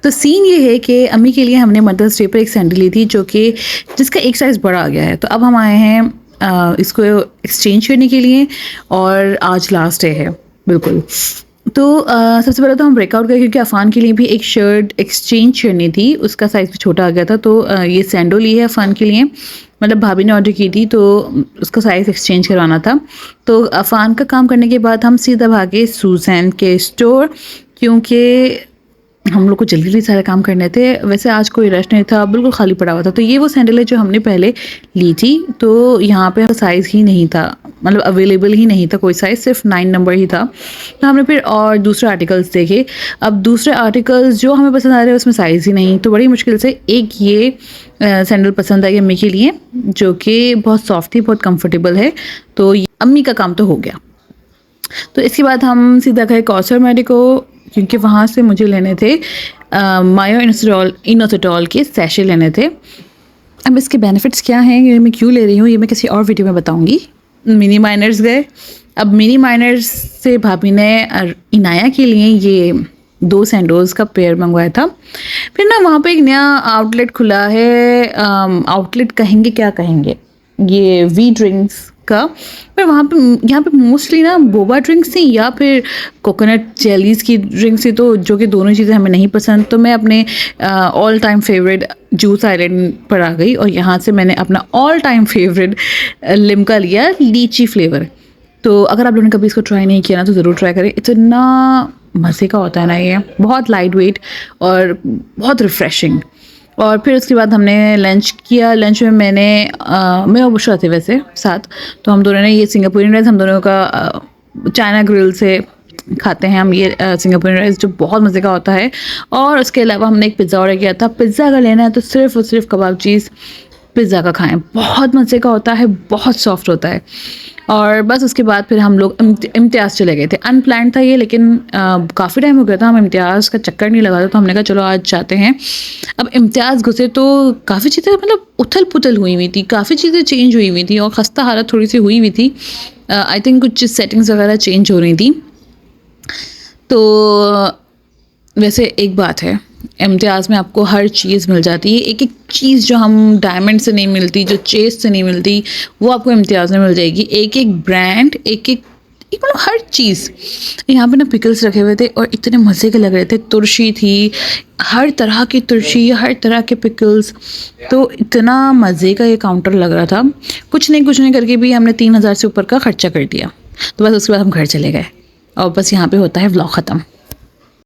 तो सीन ये है कि अम्मी के लिए हमने मदर्स डे पर एक सैंडल ली थी जो कि जिसका एक साइज़ बड़ा आ गया है। तो अब हम आए हैं इसको एक्सचेंज करने के लिए और आज लास्ट डे है बिल्कुल। तो सबसे पहले तो हम ब्रेकआउट गए क्योंकि अफ़ान के लिए भी एक शर्ट एक्सचेंज करनी थी, उसका साइज़ भी छोटा आ गया था। तो ये सैंडो ली है अफ़ान के लिए, मतलब भाभी ने ऑर्डर की थी तो उसका साइज़ एक्सचेंज करवाना था। तो अफ़ान का काम करने के बाद हम सीधा भागे सुज़ैन के स्टोर, क्योंकि हम लोग को जल्दी सारे काम करने थे। वैसे आज कोई रश नहीं था, बिल्कुल खाली पड़ा हुआ था। तो ये वो सैंडल है जो हमने पहले ली थी। तो यहाँ पे साइज़ ही नहीं था, मतलब अवेलेबल ही नहीं था कोई साइज़, सिर्फ 9 नंबर ही था। तो हमने फिर और दूसरे आर्टिकल्स देखे। अब दूसरे आर्टिकल्स जो हमें पसंद आ रहे हैं उसमें साइज़ ही नहीं, तो बड़ी मुश्किल से एक ये सैंडल पसंद आई अम्मी के लिए, जो कि बहुत सॉफ्ट थी, बहुत कम्फर्टेबल है। तो अम्मी का काम तो हो गया। तो इसके बाद हम सीधा गए कौसर मेडिको, क्योंकि वहाँ से मुझे लेने थे मायो इनोसिटॉल के सैशे लेने थे। अब इसके बेनिफिट्स क्या हैं, ये मैं क्यों ले रही हूँ, ये मैं किसी और वीडियो में बताऊँगी। मिनी माइनर्स गए। अब मिनी माइनर्स से भाभी ने इनाया के लिए ये 2 सैंडोज का पेयर मंगवाया था। फिर ना वहाँ पे एक नया आउटलेट खुला है, आउटलेट कहेंगे क्या कहेंगे, ये वी ड्रिंक्स का। पर वहाँ पे यहाँ पे मोस्टली ना बोबा ड्रिंक्स थी या फिर कोकोनट जेलीज़ की ड्रिंक्स थी, तो जो कि दोनों चीज़ें हमें नहीं पसंद। तो मैं अपने all time favourite juice island पर आ गई और यहाँ से मैंने अपना ऑल टाइम फेवरेट लिम्का लिया, लीची फ्लेवर। तो अगर आप लोगों ने कभी इसको ट्राई नहीं किया ना तो ज़रूर ट्राई करें, इतना मज़े का होता है ना, ये बहुत लाइट वेट और बहुत रिफ़्रेशिंग। और फिर उसके बाद हमने लंच किया। लंच में मैं और बुशरा थे वैसे साथ, तो हम दोनों ने ये सिंगापुरी राइस, हम दोनों का चाइना ग्रिल से खाते हैं हम ये सिंगापुरी राइस, जो बहुत मज़े का होता है। और उसके अलावा हमने एक पिज़्ज़ा ऑर्डर किया था। पिज़्ज़ा अगर लेना है तो सिर्फ़ और सिर्फ कबाब चीज़ पिज़्ज़ा का खाएं, बहुत मज़े का होता है, बहुत सॉफ्ट होता है। और बस उसके बाद फिर हम लोग इम्तियाज़ चले गए थे। अनप्लान्ड था ये, लेकिन काफ़ी टाइम हो गया था, हम इम्तियाज़ का चक्कर नहीं लगा था, तो हमने कहा चलो आज जाते हैं। अब इम्तियाज़ घुसे तो काफ़ी चीज़ें मतलब उथल पुथल हुई थी, काफ़ी चीज़ें चेंज हुई थी और खस्ता हालत थोड़ी सी हुई थी। आई थिंक कुछ सेटिंग्स वगैरह चेंज हो रही थी। तो वैसे एक बात है, इम्तियाज़ में आपको हर चीज़ मिल जाती है, एक एक चीज़ जो हम डायमंड से नहीं मिलती, जो चेस से नहीं मिलती, वो आपको इम्तियाज़ में मिल जाएगी। एक एक ब्रांड, एक मतलब हर चीज़। यहाँ पे ना पिकल्स रखे हुए थे और इतने मज़े के लग रहे थे। तुरशी थी, हर तरह की तुरशी, हर तरह के पिकल्स, तो इतना मज़े का ये काउंटर लग रहा था। कुछ नहीं करके भी हमने 3000 से ऊपर का ख़र्चा कर दिया। तो बस उसके बाद हम घर चले गए और बस यहाँ पे होता है व्लॉग ख़त्म।